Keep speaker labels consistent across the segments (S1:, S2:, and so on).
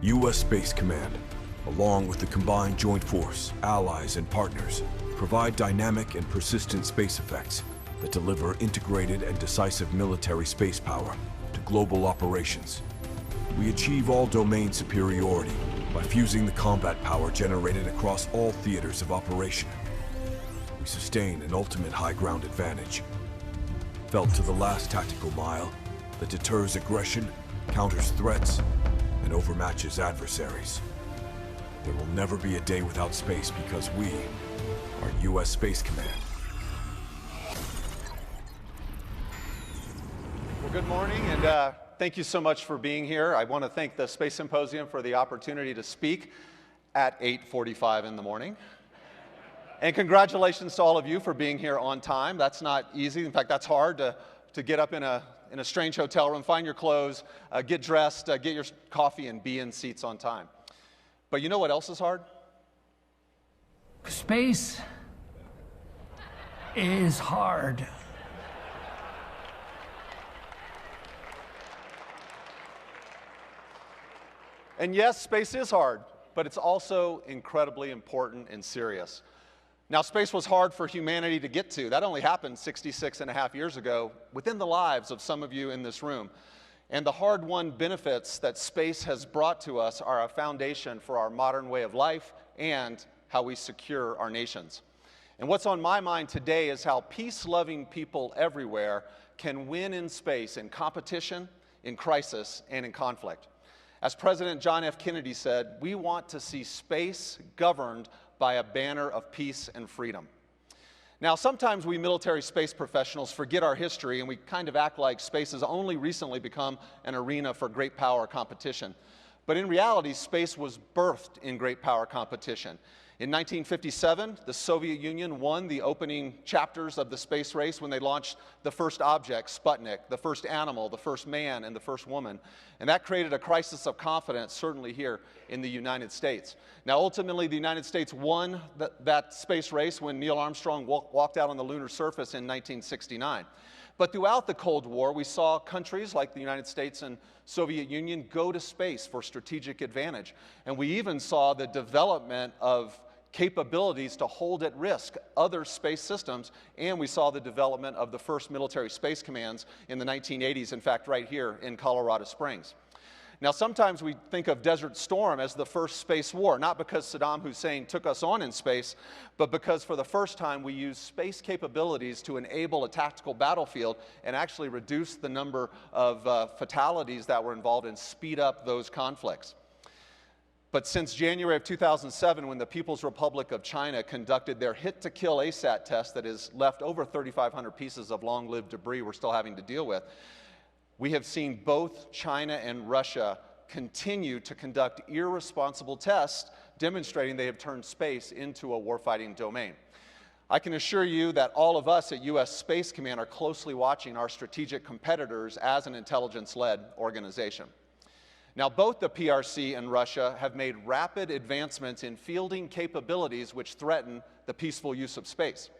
S1: U.S. Space Command, along with the Combined Joint Force, allies, and partners, provide dynamic and persistent space effects that deliver integrated and decisive military space power to global operations. We achieve all-domain superiority by fusing the combat power generated across all theaters of operation. We sustain an ultimate high-ground advantage, felt to the last tactical mile, that deters aggression, counters threats, and overmatches adversaries. There will never be a day without space because we are U.S. Space Command.
S2: Well, good morning, and thank you so much for being here. I want to thank the Space Symposium for the opportunity to speak at 8:45 in the morning. And congratulations to all of you for being here on time. That's not easy. In fact, that's hard to get up in a strange hotel room, find your clothes, get dressed, get your coffee, and be in seats on time. But you know what else is hard?
S3: Space is hard.
S2: And yes, space is hard, but it's also incredibly important and serious. Now, space was hard for humanity to get to. That only happened 66 and a half years ago within the lives of some of you in this room. And the hard-won benefits that space has brought to us are a foundation for our modern way of life and how we secure our nations. And what's on my mind today is how peace-loving people everywhere can win in space, in competition, in crisis, and in conflict. As President John F. Kennedy said, we want to see space governed by a banner of peace and freedom. Now, sometimes we military space professionals forget our history and we kind of act like space has only recently become an arena for great power competition. But in reality, space was birthed in great power competition. In 1957, the Soviet Union won the opening chapters of the space race when they launched the first object, Sputnik, the first animal, the first man, and the first woman. And that created a crisis of confidence, certainly here in the United States. Now, ultimately, the United States won that space race when Neil Armstrong walked out on the lunar surface in 1969. But throughout the Cold War, we saw countries like the United States and Soviet Union go to space for strategic advantage. And we even saw the development of capabilities to hold at risk other space systems, and we saw the development of the first military space commands in the 1980s, in fact, right here in Colorado Springs. Now, sometimes we think of Desert Storm as the first space war, not because Saddam Hussein took us on in space, but because for the first time we used space capabilities to enable a tactical battlefield and actually reduce the number of fatalities that were involved and speed up those conflicts. But since January of 2007, when the People's Republic of China conducted their hit-to-kill ASAT test that has left over 3,500 pieces of long-lived debris we're still having to deal with, we have seen both China and Russia continue to conduct irresponsible tests, demonstrating they have turned space into a warfighting domain. I can assure you that all of us at U.S. Space Command are closely watching our strategic competitors as an intelligence-led organization. Now, both the PRC and Russia have made rapid advancements in fielding capabilities which threaten the peaceful use of space.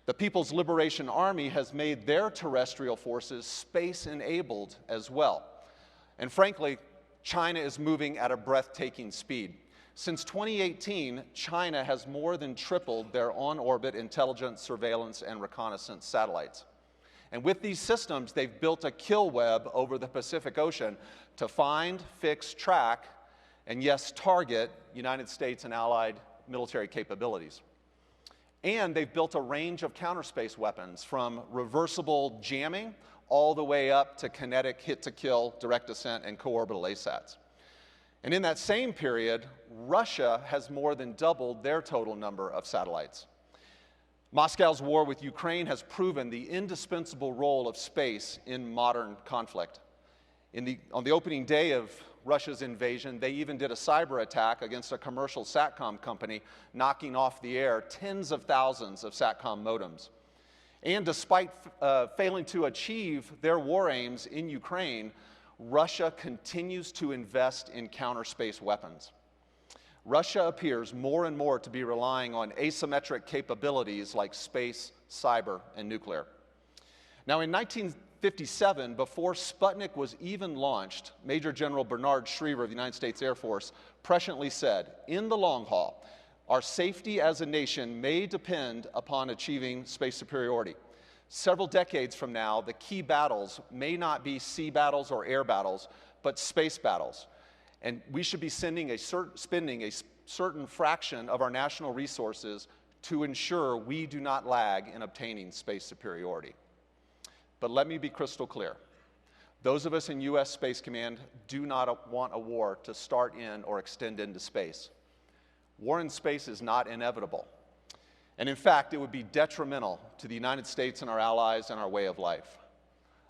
S2: The People's Liberation Army has made their terrestrial forces space-enabled as well. And frankly, China is moving at a breathtaking speed. Since 2018, China has more than tripled their on-orbit intelligence, surveillance, and reconnaissance satellites. And with these systems, they've built a kill web over the Pacific Ocean to find, fix, track, and yes, target United States and allied military capabilities. And they've built a range of counterspace weapons, from reversible jamming all the way up to kinetic hit-to-kill, direct descent, and co-orbital ASATs. And in that same period, Russia has more than doubled their total number of satellites. Moscow's war with Ukraine has proven the indispensable role of space in modern conflict. On the opening day of Russia's invasion, they even did a cyber attack against a commercial SATCOM company, knocking off the air tens of thousands of SATCOM modems. And despite failing to achieve their war aims in Ukraine, Russia continues to invest in counterspace weapons. Russia appears more and more to be relying on asymmetric capabilities like space, cyber, and nuclear. Now, in 1950, 1957, before Sputnik was even launched, Major General Bernard Schriever of the United States Air Force presciently said, "In the long haul, our safety as a nation may depend upon achieving space superiority. Several decades from now, the key battles may not be sea battles or air battles, but space battles. And we should be spending a certain fraction of our national resources to ensure we do not lag in obtaining space superiority." But let me be crystal clear. Those of us in U.S. Space Command do not want a war to start in or extend into space. War in space is not inevitable. And in fact, it would be detrimental to the United States and our allies and our way of life.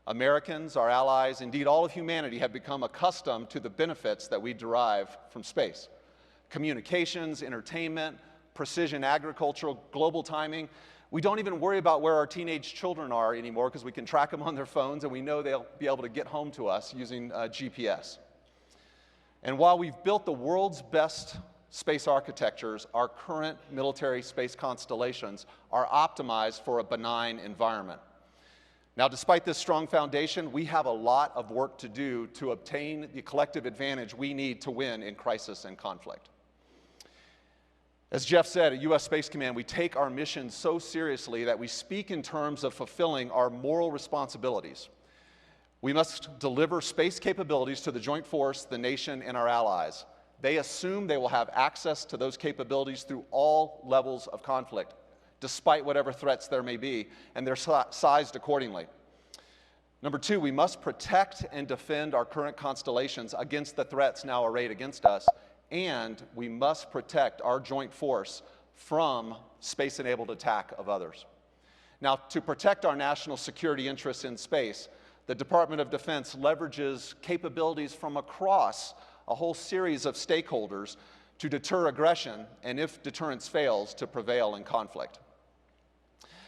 S2: Americans, our allies, indeed all of humanity have become accustomed to the benefits that we derive from space. Communications, entertainment, precision agriculture, global timing. We don't even worry about where our teenage children are anymore because we can track them on their phones and we know they'll be able to get home to us using GPS. And while we've built the world's best space architectures, our current military space constellations are optimized for a benign environment. Now, despite this strong foundation, we have a lot of work to do to obtain the collective advantage we need to win in crisis and conflict. As Jeff said, at U.S. Space Command, we take our mission so seriously that we speak in terms of fulfilling our moral responsibilities. We must deliver space capabilities to the joint force, the nation, and our allies. They assume they will have access to those capabilities through all levels of conflict, despite whatever threats there may be, and they're sized accordingly. Number two, we must protect and defend our current constellations against the threats now arrayed against us, and we must protect our joint force from space-enabled attack of others. Now, to protect our national security interests in space, the Department of Defense leverages capabilities from across a whole series of stakeholders to deter aggression, and if deterrence fails, to prevail in conflict.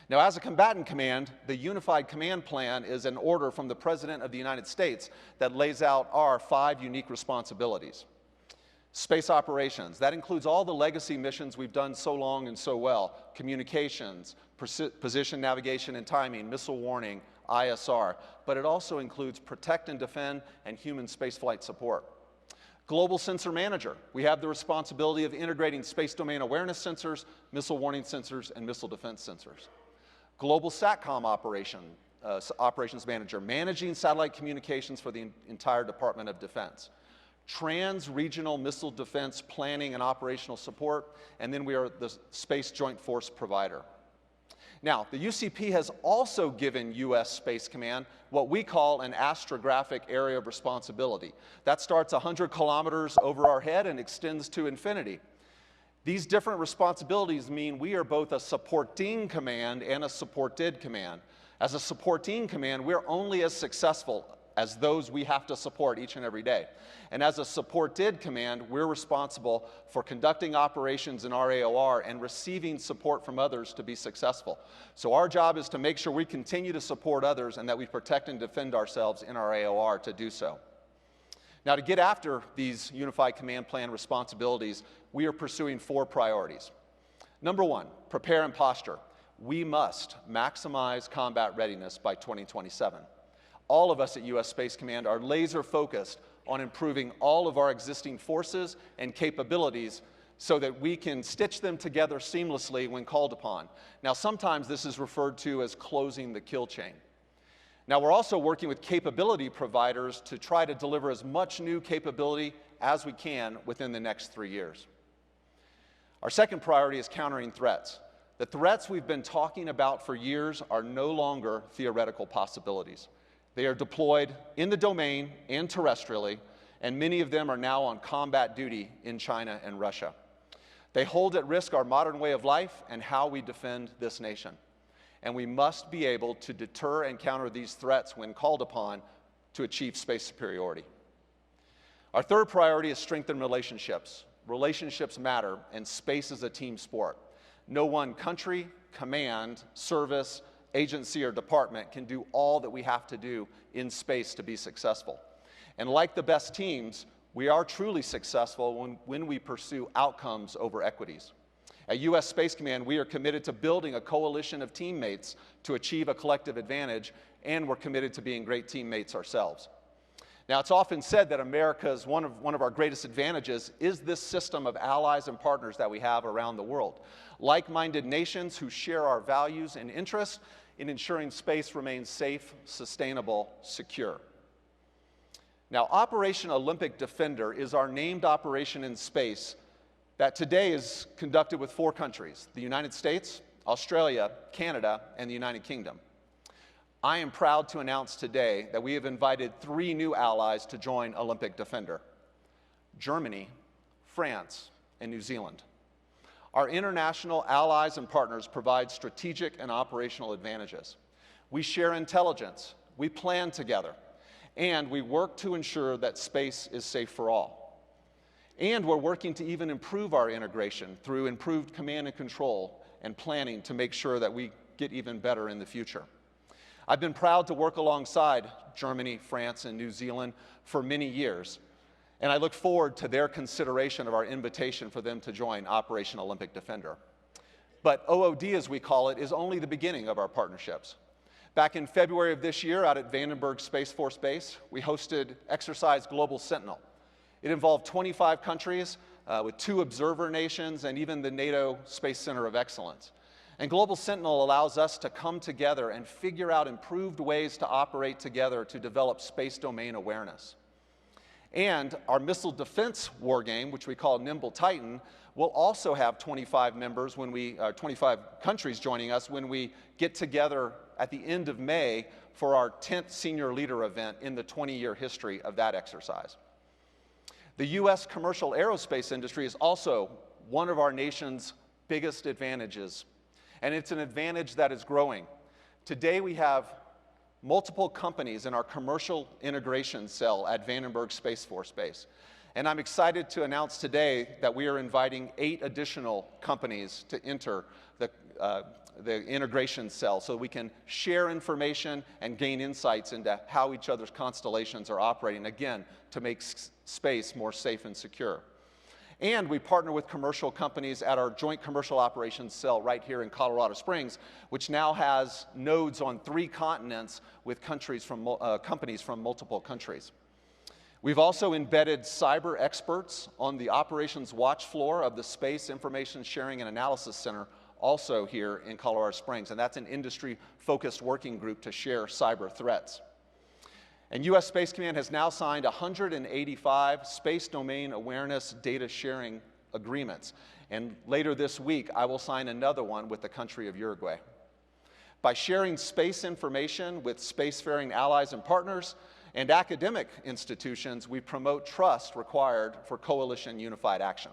S2: Now, as a combatant command, the Unified Command Plan is an order from the President of the United States that lays out our 5 unique responsibilities. Space operations, that includes all the legacy missions we've done so long and so well: communications, position, navigation, and timing, missile warning, ISR, but it also includes protect and defend and human spaceflight support. Global Sensor Manager, we have the responsibility of integrating space domain awareness sensors, missile warning sensors, and missile defense sensors. Global SATCOM Operations Manager, managing satellite communications for the entire Department of Defense. Trans-regional missile defense planning and operational support, and then we are the Space Joint Force provider. Now, the UCP has also given U.S. Space Command what we call an astrographic area of responsibility. That starts 100 kilometers over our head and extends to infinity. These different responsibilities mean we are both a supporting command and a supported command. As a supporting command, we're only as successful as those we have to support each and every day. And as a supported command, we're responsible for conducting operations in our AOR and receiving support from others to be successful. So our job is to make sure we continue to support others and that we protect and defend ourselves in our AOR to do so. Now, to get after these Unified Command Plan responsibilities, we are pursuing 4 priorities. Number 1, prepare and posture. We must maximize combat readiness by 2027. All of us at U.S. Space Command are laser focused on improving all of our existing forces and capabilities so that we can stitch them together seamlessly when called upon. Now, sometimes this is referred to as closing the kill chain. Now, we're also working with capability providers to try to deliver as much new capability as we can within the next 3 years. Our second priority is countering threats. The threats we've been talking about for years are no longer theoretical possibilities. They are deployed in the domain and terrestrially, and many of them are now on combat duty in China and Russia. They hold at risk our modern way of life and how we defend this nation. And we must be able to deter and counter these threats when called upon to achieve space superiority. Our third priority is strengthen relationships. Relationships matter, and space is a team sport. No one country, command, service, agency, or department can do all that we have to do in space to be successful. And like the best teams, we are truly successful when we pursue outcomes over equities. At U.S. Space Command, we are committed to building a coalition of teammates to achieve a collective advantage, and we're committed to being great teammates ourselves. Now, it's often said that America's one of our greatest advantages is this system of allies and partners that we have around the world. Like-minded nations who share our values and interests in ensuring space remains safe, sustainable, secure. Now, Operation Olympic Defender is our named operation in space that today is conducted with 4 countries: the United States, Australia, Canada, and the United Kingdom. I am proud to announce today that we have invited 3 new allies to join Olympic Defender: Germany, France, and New Zealand. Our international allies and partners provide strategic and operational advantages. We share intelligence, we plan together, and we work to ensure that space is safe for all. And we're working to even improve our integration through improved command and control and planning to make sure that we get even better in the future. I've been proud to work alongside Germany, France, and New Zealand for many years, and I look forward to their consideration of our invitation for them to join Operation Olympic Defender. But OOD, as we call it, is only the beginning of our partnerships. Back in February of this year, out at Vandenberg Space Force Base, we hosted Exercise Global Sentinel. It involved 25 countries with 2 observer nations and even the NATO Space Center of Excellence. And Global Sentinel allows us to come together and figure out improved ways to operate together to develop space domain awareness. And our missile defense war game, which we call Nimble Titan, will also have 25 members 25 countries joining us when we get together at the end of May for our 10th senior leader event in the 20-year history of that exercise. The U.S. commercial aerospace industry is also one of our nation's biggest advantages, and it's an advantage that is growing. Today we have multiple companies in our commercial integration cell at Vandenberg Space Force Base. And I'm excited to announce today that we are inviting 8 additional companies to enter the integration cell so we can share information and gain insights into how each other's constellations are operating, again, to make space more safe and secure. And we partner with commercial companies at our Joint Commercial Operations Cell right here in Colorado Springs, which now has nodes on 3 continents with companies from multiple countries. We've also embedded cyber experts on the operations watch floor of the Space Information Sharing and Analysis Center, also here in Colorado Springs, and that's an industry-focused working group to share cyber threats. And U.S. Space Command has now signed 185 space domain awareness data sharing agreements. And later this week, I will sign another one with the country of Uruguay. By sharing space information with spacefaring allies and partners and academic institutions, we promote trust required for coalition unified action.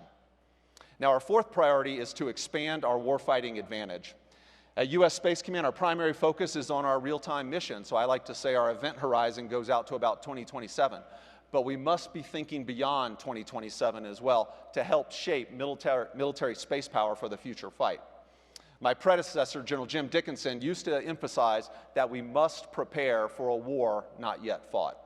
S2: Now, our 4th priority is to expand our warfighting advantage. At U.S. Space Command, our primary focus is on our real-time mission, so I like to say our event horizon goes out to about 2027. But we must be thinking beyond 2027 as well to help shape military space power for the future fight. My predecessor, General Jim Dickinson, used to emphasize that we must prepare for a war not yet fought.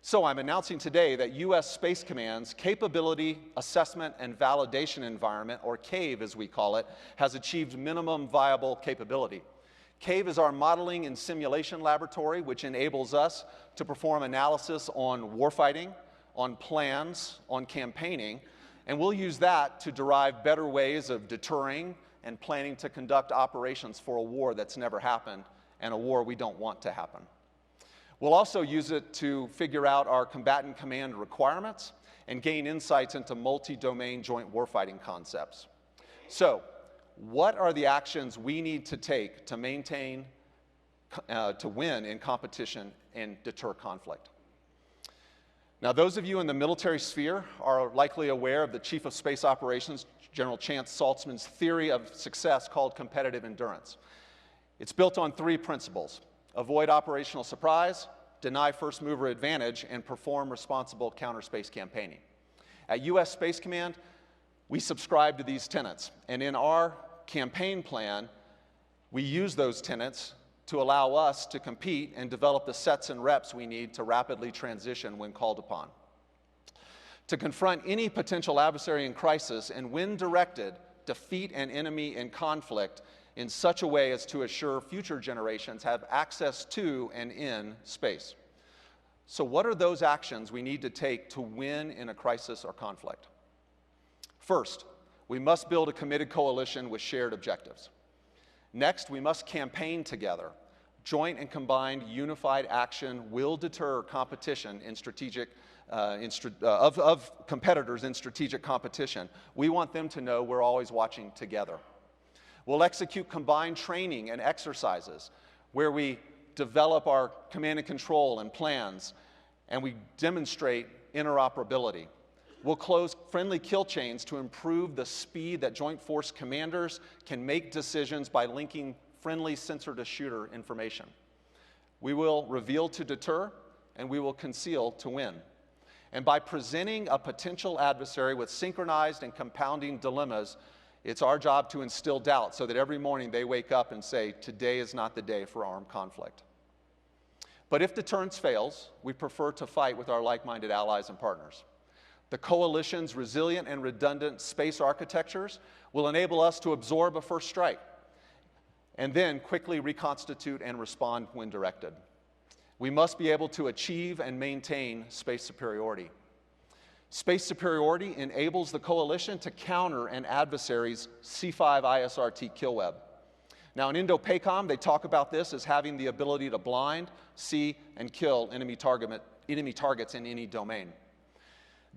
S2: So I'm announcing today that U.S. Space Command's Capability Assessment and Validation Environment, or CAVE as we call it, has achieved minimum viable capability. CAVE is our modeling and simulation laboratory, which enables us to perform analysis on warfighting, on plans, on campaigning, and we'll use that to derive better ways of deterring and planning to conduct operations for a war that's never happened and a war we don't want to happen. We'll also use it to figure out our combatant command requirements and gain insights into multi-domain joint warfighting concepts. So, what are the actions we need to take to maintain, to win in competition and deter conflict? Now, those of you in the military sphere are likely aware of the Chief of Space Operations, General Chance Saltzman's theory of success called competitive endurance. It's built on 3 principles: avoid operational surprise, deny first mover advantage, and perform responsible counter-space campaigning. At U.S. Space Command, we subscribe to these tenets, and in our campaign plan, we use those tenets to allow us to compete and develop the sets and reps we need to rapidly transition when called upon. To confront any potential adversary in crisis and, when directed, defeat an enemy in conflict in such a way as to assure future generations have access to and in space. So what are those actions we need to take to win in a crisis or conflict? First, we must build a committed coalition with shared objectives. Next, we must campaign together. Joint and combined unified action will deter competition in of competitors in strategic competition. We want them to know we're always watching together. We'll execute combined training and exercises where we develop our command and control and plans, and we demonstrate interoperability. We'll close friendly kill chains to improve the speed that Joint Force commanders can make decisions by linking friendly sensor-to-shooter information. We will reveal to deter, and we will conceal to win. And by presenting a potential adversary with synchronized and compounding dilemmas, it's our job to instill doubt so that every morning they wake up and say, today is not the day for armed conflict. But if deterrence fails, we prefer to fight with our like-minded allies and partners. The coalition's resilient and redundant space architectures will enable us to absorb a first strike and then quickly reconstitute and respond when directed. We must be able to achieve and maintain space superiority. Space superiority enables the coalition to counter an adversary's C5 ISRT kill web. Now in Indo-PACOM, they talk about this as having the ability to blind, see, and kill enemy targets in any domain.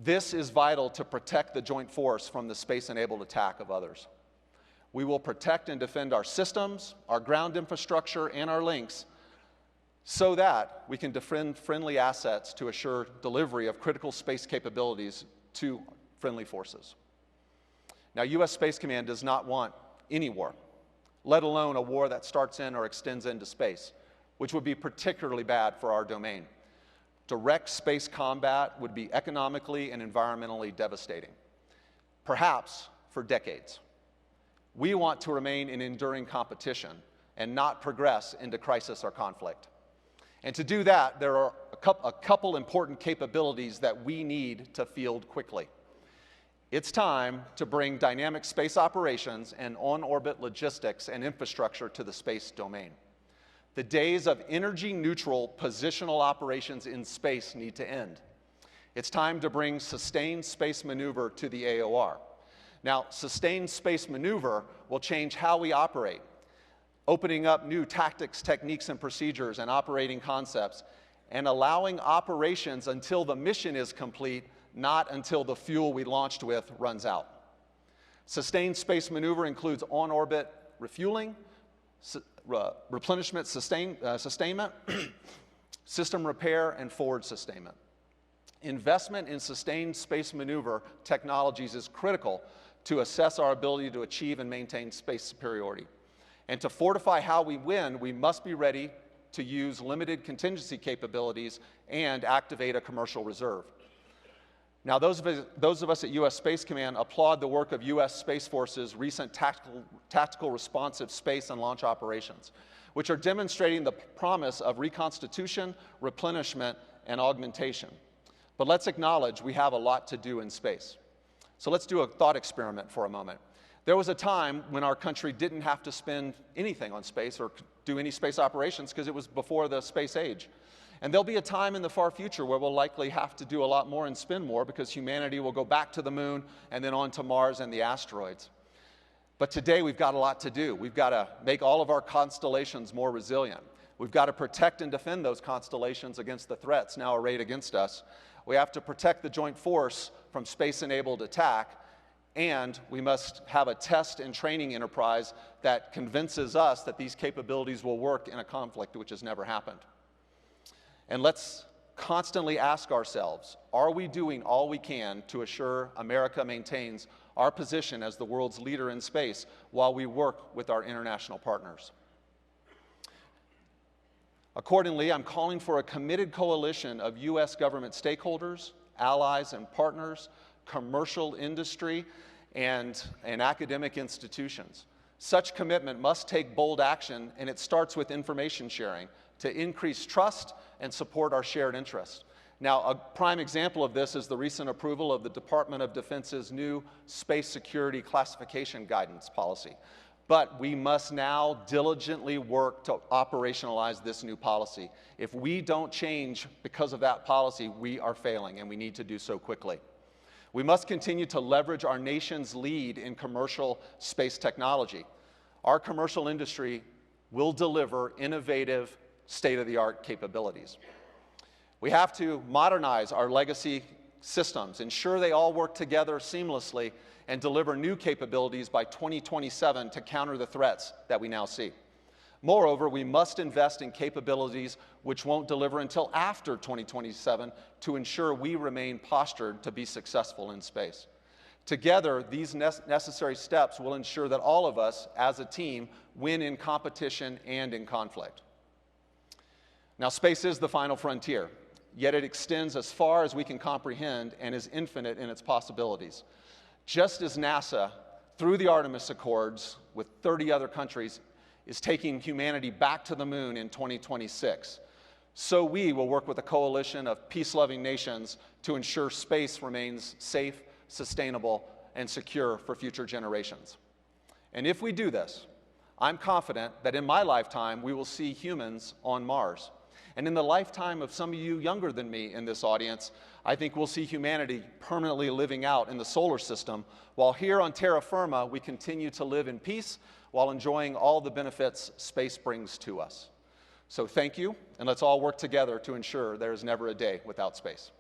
S2: This is vital to protect the Joint Force from the space-enabled attack of others. We will protect and defend our systems, our ground infrastructure, and our links so that we can defend friendly assets to assure delivery of critical space capabilities to friendly forces. Now, U.S. Space Command does not want any war, let alone a war that starts in or extends into space, which would be particularly bad for our domain. Direct space combat would be economically and environmentally devastating, perhaps for decades. We want to remain in enduring competition and not progress into crisis or conflict. And to do that, there are a couple important capabilities that we need to field quickly. It's time to bring dynamic space operations and on-orbit logistics and infrastructure to the space domain. The days of energy-neutral positional operations in space need to end. It's time to bring sustained space maneuver to the AOR. Now, sustained space maneuver will change how we operate, opening up new tactics, techniques, and procedures and operating concepts, and allowing operations until the mission is complete, not until the fuel we launched with runs out. Sustained space maneuver includes on-orbit refueling, replenishment sustainment, system repair, and forward sustainment. Investment in sustained space maneuver technologies is critical to assess our ability to achieve and maintain space superiority. And to fortify how we win, we must be ready to use limited contingency capabilities and activate a commercial reserve. Now, those of us at U.S. Space Command applaud the work of U.S. Space Force's recent tactical responsive space and launch operations, which are demonstrating the promise of reconstitution, replenishment, and augmentation. But let's acknowledge we have a lot to do in space. So let's do a thought experiment for a moment. There was a time when our country didn't have to spend anything on space or do any space operations because it was before the space age. And there'll be a time in the far future where we'll likely have to do a lot more and spend more because humanity will go back to the moon and then on to Mars and the asteroids. But today we've got a lot to do. We've got to make all of our constellations more resilient. We've got to protect and defend those constellations against the threats now arrayed against us. We have to protect the Joint Force from space-enabled attack, and we must have a test and training enterprise that convinces us that these capabilities will work in a conflict, which has never happened. And let's constantly ask ourselves, are we doing all we can to assure America maintains our position as the world's leader in space while we work with our international partners? Accordingly, I'm calling for a committed coalition of U.S. government stakeholders, allies and partners, commercial industry, and academic institutions. Such commitment must take bold action, and it starts with information sharing to increase trust and support our shared interests. Now, a prime example of this is the recent approval of the Department of Defense's new Space Security Classification Guidance Policy, But we must now diligently work to operationalize this new policy. If we don't change because of that policy, we are failing, and we need to do so quickly. We must continue to leverage our nation's lead in commercial space technology. Our commercial industry will deliver innovative, state-of-the-art capabilities. We have to modernize our legacy systems, ensure they all work together seamlessly, and deliver new capabilities by 2027 to counter the threats that we now see. Moreover, we must invest in capabilities which won't deliver until after 2027 to ensure we remain postured to be successful in space. Together, these necessary steps will ensure that all of us, as a team, win in competition and in conflict. Now, space is the final frontier, yet it extends as far as we can comprehend and is infinite in its possibilities. Just as NASA, through the Artemis Accords with 30 other countries, is taking humanity back to the moon in 2026, so we will work with a coalition of peace-loving nations to ensure space remains safe, sustainable, and secure for future generations. And if we do this, I'm confident that in my lifetime we will see humans on Mars. And in the lifetime of some of you younger than me in this audience, I think we'll see humanity permanently living out in the solar system, while here on terra firma we continue to live in peace while enjoying all the benefits space brings to us. So thank you, and let's all work together to ensure there is never a day without space.